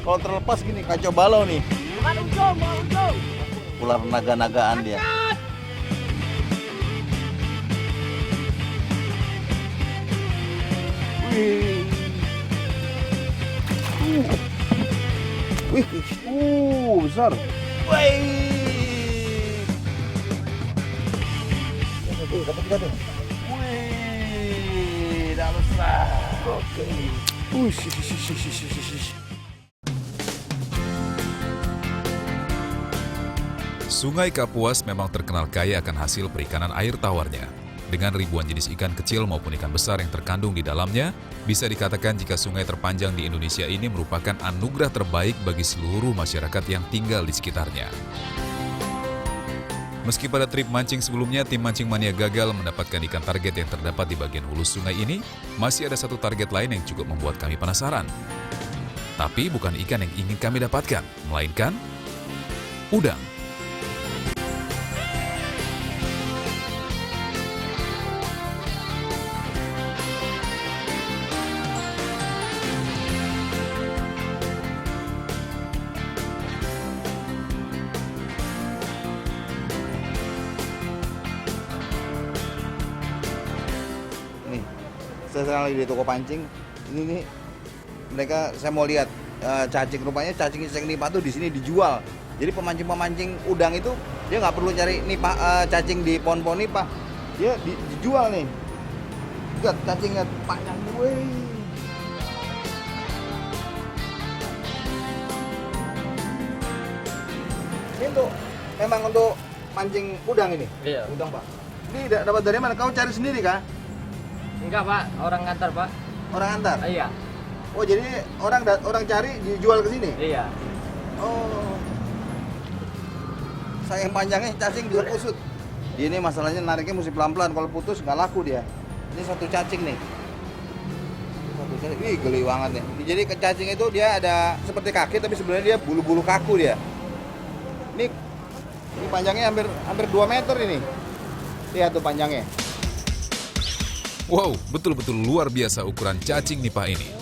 Kalau terlepas gini kacau balau nih. Bukan ujung, bukan ujung. Ular naga-nagaan dia. Wih. Besar. Wih. Dapat tiga tuh. Wih, dah besar. Oke. Sungai Kapuas memang terkenal kaya akan hasil perikanan air tawarnya. Dengan ribuan jenis ikan kecil maupun ikan besar yang terkandung di dalamnya, bisa dikatakan jika sungai terpanjang di Indonesia ini merupakan anugerah terbaik bagi seluruh masyarakat yang tinggal di sekitarnya. Meski pada trip mancing sebelumnya, tim Mancing Mania gagal mendapatkan ikan target yang terdapat di bagian hulu sungai ini, masih ada satu target lain yang cukup membuat kami penasaran. Tapi bukan ikan yang ingin kami dapatkan, melainkan udang. Nih, saya sekarang lagi di toko pancing. Ini nih, mereka saya mau lihat cacing, rupanya cacing nipa tuh di sini dijual. Jadi pemancing-pemancing udang itu dia nggak perlu cari nipa cacing di pohon-pohon nipa, dia dijual nih. Lihat cacingnya panjang, wih. Ini memang untuk pancing udang ini. Iya. Udang pak. Ini dapat dari mana? Kau cari sendiri kah? Enggak, Pak. Orang ngantar, Pak. Orang antar? Iya. Oh jadi orang cari dijual ke sini? Iya. Oh. Sayang panjangnya cacing juga kusut. Ini masalahnya nariknya mesti pelan-pelan, kalau putus nggak laku dia. Ini satu cacing nih. Satu cacing, wih geli banget nih. Jadi cacing itu dia ada seperti kaki tapi sebenarnya dia bulu-bulu kaku dia. Ini panjangnya hampir 2 meter ini. Lihat tuh panjangnya. Wow, betul-betul luar biasa ukuran cacing nipah ini.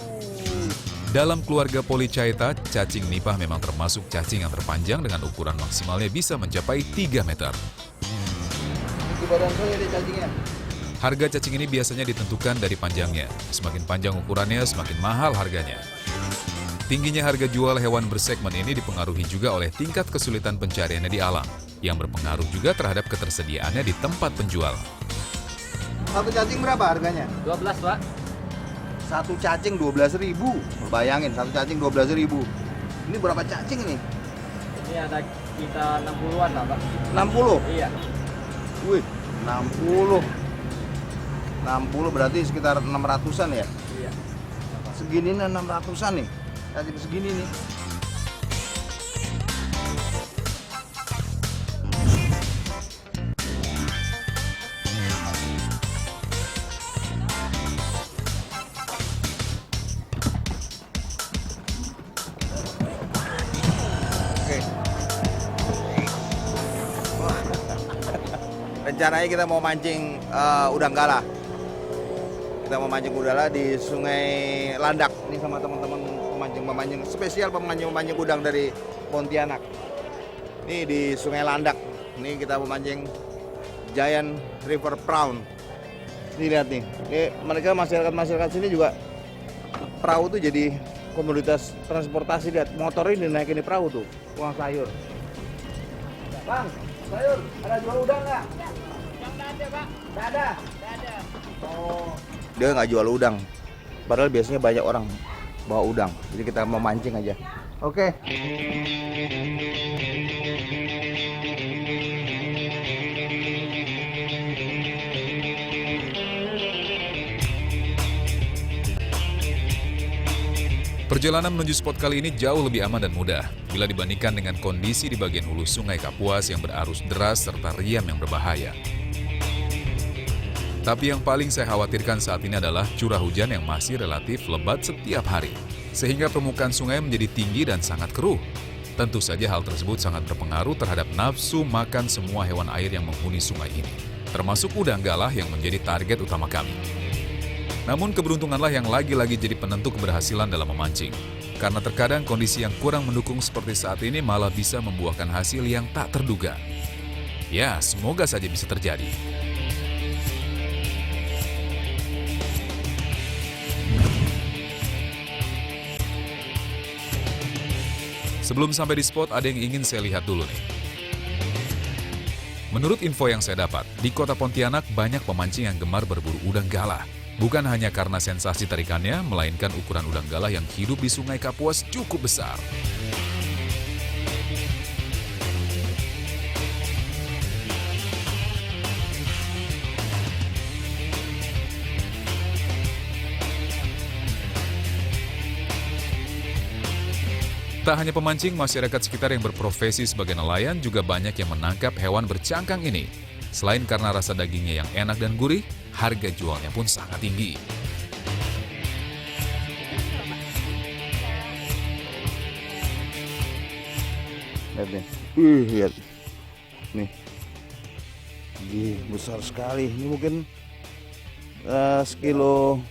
Dalam keluarga Polychaeta, cacing nipah memang termasuk cacing yang terpanjang dengan ukuran maksimalnya bisa mencapai 3 meter. Di badan saya ada cacingnya. Harga cacing ini biasanya ditentukan dari panjangnya. Semakin panjang ukurannya, semakin mahal harganya. Tingginya harga jual hewan bersegmen ini dipengaruhi juga oleh tingkat kesulitan pencariannya di alam, yang berpengaruh juga terhadap ketersediaannya di tempat penjual. Satu cacing berapa harganya? 12, Pak. Satu cacing 12.000. Bayangin, satu cacing 12.000. Ini berapa cacing ini? Ini ada kita 60-an lah, Pak. 60? Iya. Wih, 60. 60 berarti sekitar 600-an ya? Iya. Segini nih 600-an nih. Cacing segini nih. Oke. Rencananya kita mau mancing udang galah. Kita mau mancing udang di Sungai Landak. Ini sama teman-teman pemancing spesial pemancing udang dari Pontianak. Ini di Sungai Landak. Ini kita memancing Giant River Prawn. Ini lihat nih. Ini mereka masyarakat sini juga perahu tuh jadi komoditas transportasi. Lihat motor ini dinaikin di perahu tuh. Uang sayur. Bang, sayur, ada jual udang nggak? Yang nggak ada, Pak. Nggak ada. Nggak ada. Oh, dia nggak jual udang. Padahal biasanya banyak orang bawa udang. Jadi kita mau mancing aja. Oke. Perjalanan menuju spot kali ini jauh lebih aman dan mudah bila dibandingkan dengan kondisi di bagian hulu Sungai Kapuas yang berarus deras serta riam yang berbahaya. Tapi yang paling saya khawatirkan saat ini adalah curah hujan yang masih relatif lebat setiap hari, sehingga permukaan sungai menjadi tinggi dan sangat keruh. Tentu saja hal tersebut sangat berpengaruh terhadap nafsu makan semua hewan air yang menghuni sungai ini, termasuk udang galah yang menjadi target utama kami. Namun keberuntunganlah yang lagi-lagi jadi penentu keberhasilan dalam memancing. Karena terkadang kondisi yang kurang mendukung seperti saat ini malah bisa membuahkan hasil yang tak terduga. Ya, semoga saja bisa terjadi. Sebelum sampai di spot, ada yang ingin saya lihat dulu nih. Menurut info yang saya dapat, di kota Pontianak banyak pemancing yang gemar berburu udang galah. Bukan hanya karena sensasi tarikannya, melainkan ukuran udang galah yang hidup di Sungai Kapuas cukup besar. Tak hanya pemancing, masyarakat sekitar yang berprofesi sebagai nelayan juga banyak yang menangkap hewan bercangkang ini. Selain karena rasa dagingnya yang enak dan gurih, harga jualnya pun sangat tinggi. Lihat nih. Lihat. Nih. Gih, besar sekali. Ini mungkin sekilo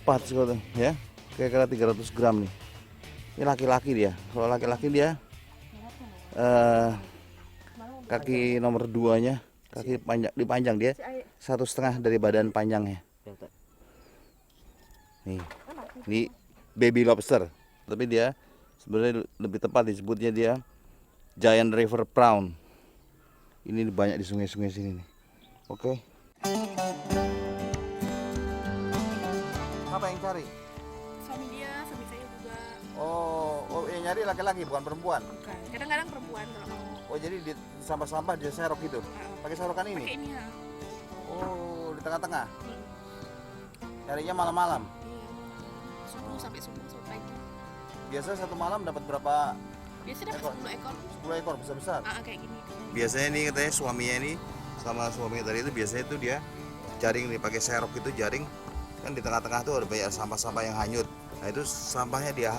4 sekilo, ya. Kira-kira 300 gram nih. Ini laki-laki dia. Kalau laki-laki dia kaki nomor 2-nya, kaki panjang, dipanjang dia 1,5 dari badan panjangnya. Nih, ini baby lobster, tapi dia sebenarnya lebih tepat disebutnya dia giant river prawn. Ini banyak di sungai-sungai sini nih. Oke. Apa yang cari? Suami dia, suami saya juga. Oh, yang nyari laki-laki bukan perempuan. Bukan. Kadang-kadang perempuan kalau mau. Oh, jadi di sampah-sampah dia serok gitu. Pakai serokan ini? Pakai ini ya. Oh, di tengah-tengah. Carinya malam-malam. Iya. Subuh sampai pagi. Biasa satu malam dapat berapa? Biasanya dapat 10 ekor. 10 ekor besar-besar. Kayak gini. Biasanya nih katanya suaminya ini sama suaminya tadi itu biasanya itu dia jaring nih pakai serok itu jaring. Kan di tengah-tengah tuh ada banyak sampah-sampah yang hanyut. Nah, itu sampahnya dia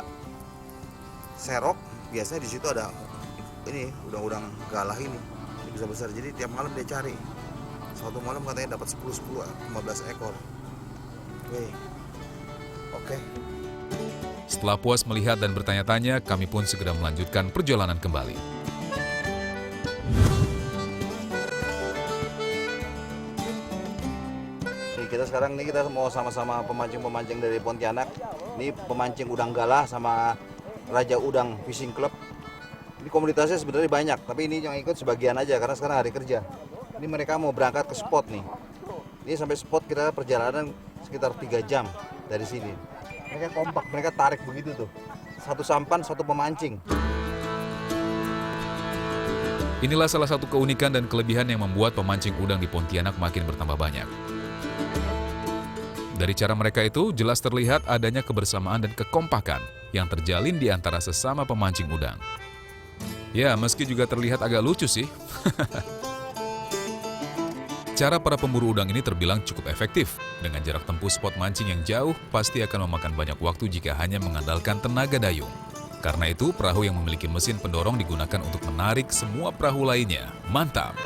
serok. Biasanya di situ ada ini udang-udang galah ini besar-besar. Jadi tiap malam dia cari. Satu malam katanya dapat 10, 15 ekor. Oke. Setelah puas melihat dan bertanya-tanya, kami pun segera melanjutkan perjalanan kembali. Kita sekarang nih kita mau sama-sama pemancing-pemancing dari Pontianak. Ini pemancing udang galah sama Raja Udang Fishing Club. Ini komunitasnya sebenarnya banyak, tapi ini yang ikut sebagian aja karena sekarang hari kerja. Ini mereka mau berangkat ke spot nih. Ini sampai spot kita perjalanan sekitar 3 jam dari sini. Mereka kompak, mereka tarik begitu tuh. Satu sampan, satu pemancing. Inilah salah satu keunikan dan kelebihan yang membuat pemancing udang di Pontianak makin bertambah banyak. Dari cara mereka itu, jelas terlihat adanya kebersamaan dan kekompakan yang terjalin di antara sesama pemancing udang. Ya, meski juga terlihat agak lucu sih. Cara para pemburu udang ini terbilang cukup efektif. Dengan jarak tempuh spot mancing yang jauh, pasti akan memakan banyak waktu jika hanya mengandalkan tenaga dayung. Karena itu, perahu yang memiliki mesin pendorong digunakan untuk menarik semua perahu lainnya. Mantap!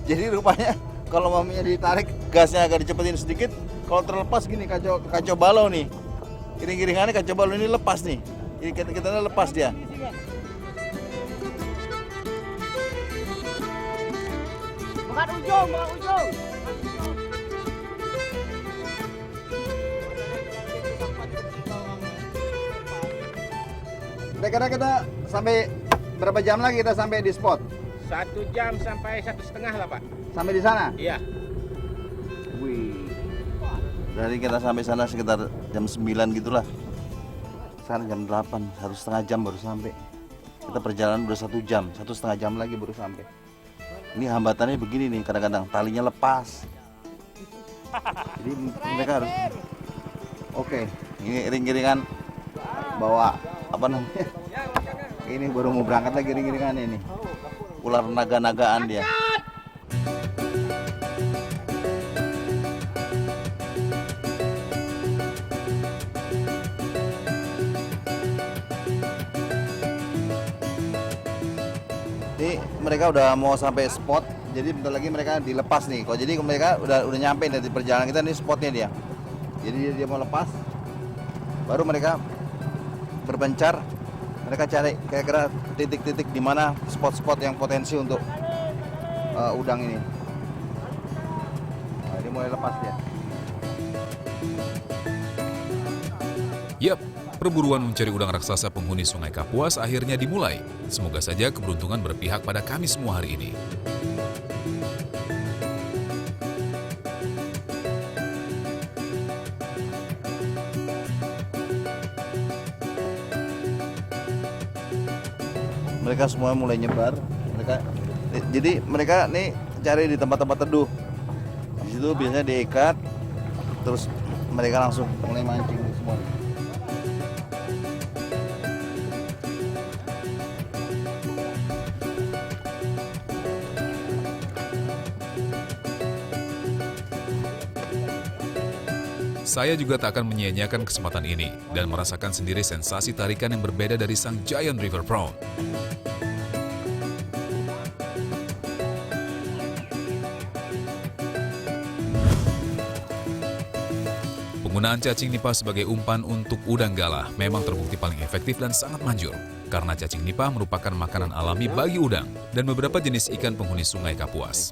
Jadi rupanya kalau maminya ditarik, gasnya agak dicepetin sedikit. Kalau terlepas gini kacau balau nih. Giring-giringannya kacau balau ini lepas nih. Ini kita lepas dia. Makan ujung. Kira-kira kita sampai berapa jam lagi kita sampai di spot? 1 jam sampai 1,5 lah, Pak. Sampai di sana? Iya. Wih. Dari kita sampai sana sekitar jam 9 gitulah. Sekarang jam 8, 1,5 jam baru sampai. Kita perjalanan udah 1 jam, 1,5 jam lagi baru sampai. Ini hambatannya begini nih, kadang-kadang talinya lepas. Jadi mereka harus. Oke, ini ring-ringan bawa apa namanya? Ini baru mau berangkat lagi ring-ringan ini. Ular naga-nagaan dia. Ini mereka udah mau sampai spot, jadi bentar lagi mereka dilepas nih. Jadi mereka udah nyampe dari perjalanan kita, nih spotnya dia. Jadi dia mau lepas, baru mereka berpencar. Mereka cari kira-kira titik-titik di mana spot-spot yang potensi untuk udang ini. Nah, dia mulai lepas dia. Yap, perburuan mencari udang raksasa penghuni Sungai Kapuas akhirnya dimulai. Semoga saja keberuntungan berpihak pada kami semua hari ini. Mereka semua mulai nyebar. Jadi mereka nih cari di tempat-tempat teduh. Di situ biasanya diikat, terus mereka langsung mulai mancing semua. Saya juga tak akan menyia-nyiakan kesempatan ini dan merasakan sendiri sensasi tarikan yang berbeda dari sang Giant River Prawn. Penggunaan cacing nipah sebagai umpan untuk udang galah memang terbukti paling efektif dan sangat manjur. Karena cacing nipah merupakan makanan alami bagi udang dan beberapa jenis ikan penghuni Sungai Kapuas.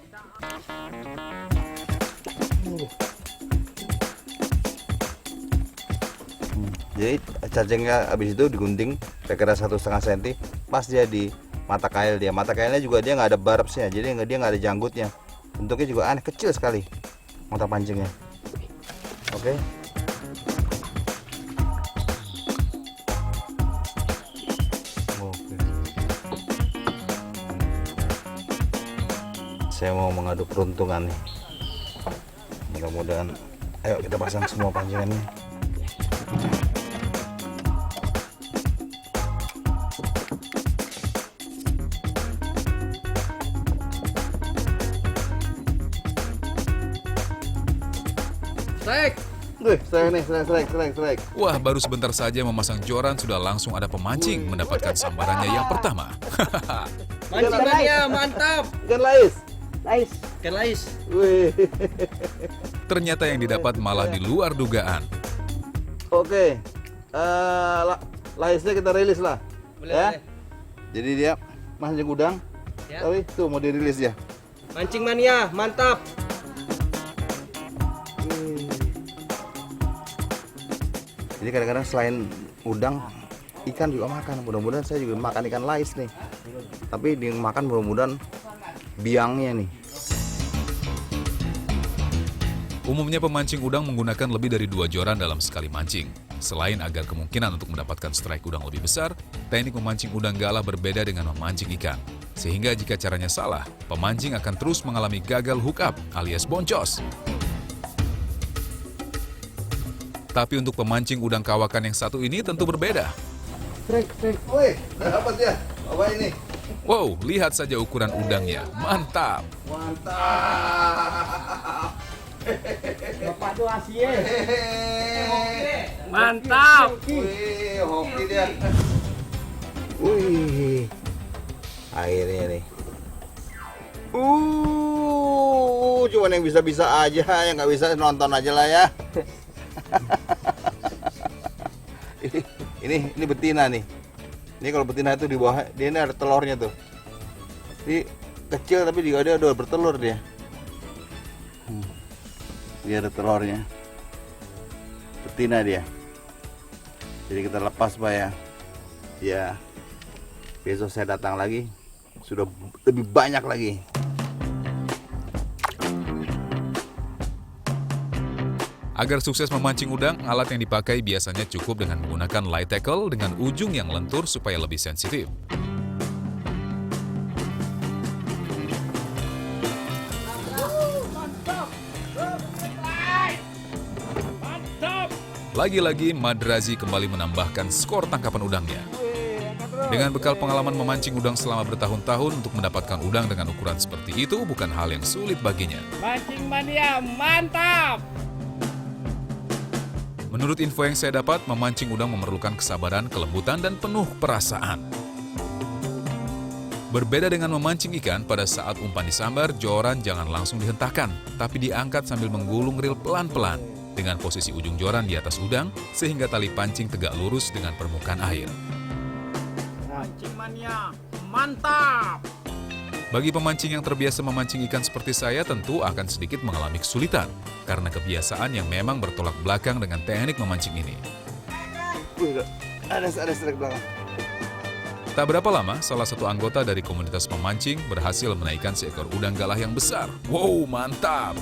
Jadi cacingnya habis itu digunting kira-kira 1,5 cm, pas dia di mata kail dia. Mata kailnya juga dia nggak ada barbsnya, jadi dia nggak ada janggutnya. Bentuknya juga aneh, kecil sekali mata pancingnya. Oke. Saya mau mengadu peruntungan nih. Mudah-mudahan, ayo kita pasang semua pancingannya. Strike. Wah, baru sebentar saja memasang joran sudah langsung ada pemancing mendapatkan sambarannya yang pertama. Mancingannya mantap. Ikan lais. Ikan lais. Wih. Ternyata yang didapat malah di luar dugaan. Oke. Laisnya kita rilis lah. Boleh, Ya. boleh. Jadi dia mancing udang. Ya. Tapi tuh mau dirilis ya. Mancing mania, mantap. Jadi kadang-kadang selain udang, ikan juga makan. Mudah-mudahan saya juga makan ikan lais nih. Tapi dimakan mudah-mudahan biangnya nih. Umumnya pemancing udang menggunakan lebih dari 2 joran dalam sekali mancing. Selain agar kemungkinan untuk mendapatkan strike udang lebih besar, teknik memancing udang galah berbeda dengan memancing ikan. Sehingga jika caranya salah, pemancing akan terus mengalami gagal hook up alias boncos. Tapi untuk pemancing udang kawakan yang satu ini tentu berbeda. Woi, dapat ya. Apa ini? Wow, lihat saja ukuran udangnya. Mantap! Mantap. Bapak tuh asyik. Mantap. Wih, hoki dia. Wih. Airnya nih. Cuman yang bisa-bisa aja, yang nggak bisa nonton aja lah ya. ini betina nih. Ini kalau betina itu di bawah, dia ini ada telurnya tuh. Ini kecil tapi juga dia udah bertelur dia. Dia ada telurnya. Betina dia. Jadi kita lepas Pak ya. Ya. Besok saya datang lagi sudah lebih banyak lagi. Agar sukses memancing udang, alat yang dipakai biasanya cukup dengan menggunakan light tackle dengan ujung yang lentur supaya lebih sensitif. Lagi-lagi Madrazi kembali menambahkan skor tangkapan udangnya. Dengan bekal pengalaman memancing udang selama bertahun-tahun untuk mendapatkan udang dengan ukuran seperti itu bukan hal yang sulit baginya. Mancing mania, mantap. Menurut info yang saya dapat, memancing udang memerlukan kesabaran, kelembutan, dan penuh perasaan. Berbeda dengan memancing ikan, pada saat umpan disambar, joran jangan langsung dihentakkan, tapi diangkat sambil menggulung reel pelan-pelan dengan posisi ujung joran di atas udang sehingga tali pancing tegak lurus dengan permukaan air. Mancing mania, mantap! Bagi pemancing yang terbiasa memancing ikan seperti saya tentu akan sedikit mengalami kesulitan karena kebiasaan yang memang bertolak belakang dengan teknik memancing ini. Ada strike belakang. Tak berapa lama, salah satu anggota dari komunitas pemancing berhasil menaikkan seekor udang galah yang besar. Wow, mantap!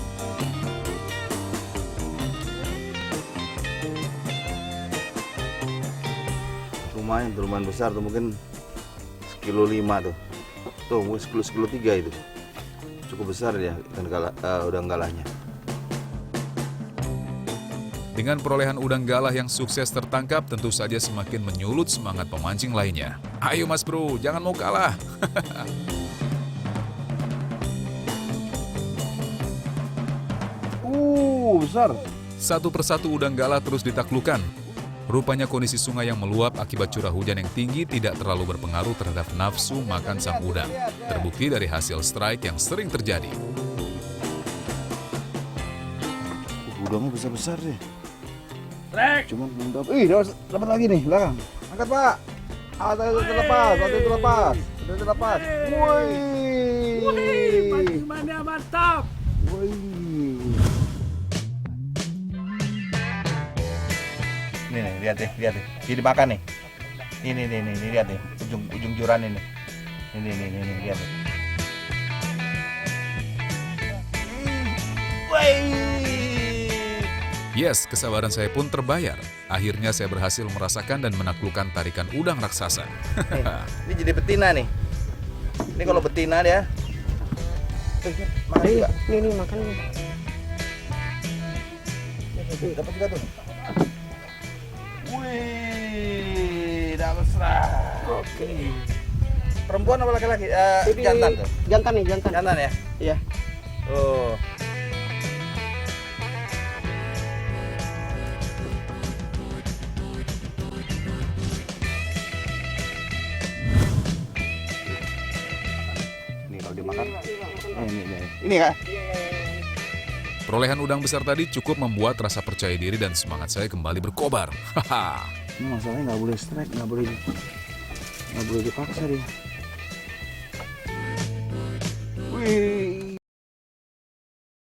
Lumayan besar tuh, mungkin sekilo 5 tuh. Tuh, mungkin sekilo 3 itu. Cukup besar ya ikan udang galahnya. Dengan perolehan udang galah yang sukses tertangkap, tentu saja semakin menyulut semangat pemancing lainnya. Ayo mas bro, jangan mau kalah. Besar. Satu persatu udang galah terus ditaklukkan. Rupanya kondisi sungai yang meluap akibat curah hujan yang tinggi tidak terlalu berpengaruh terhadap nafsu makan sang udang. Terbukti dari hasil strike yang sering terjadi. Udangnya besar-besar deh. Cuman belum dapat. Dapat lagi nih belakang. Angkat pak. Ada terlepas. Woi. Mancing mania, mantap! Woi. Nih, lihat deh. Jadi makan nih. Ini lihat nih, ujung joran ini. Ini lihat nih. Woi. Yes, kesabaran saya pun terbayar. Akhirnya saya berhasil merasakan dan menaklukkan tarikan udang raksasa. Ini jadi betina nih. Ini kalau betina dia. Makan juga. Ini makan. Dapat juga tuh. Wih, dapat serat. Oke. Perempuan apa laki-laki? Jantan tuh. Jantan nih, jantan. Jantan ya? Iya. Oh. Ini kalau dimakan. Ini kak. Perolehan udang besar tadi cukup membuat rasa percaya diri dan semangat saya kembali berkobar. Haha. Ini masalahnya nggak boleh strike, nggak boleh dipaksa dia. Wih.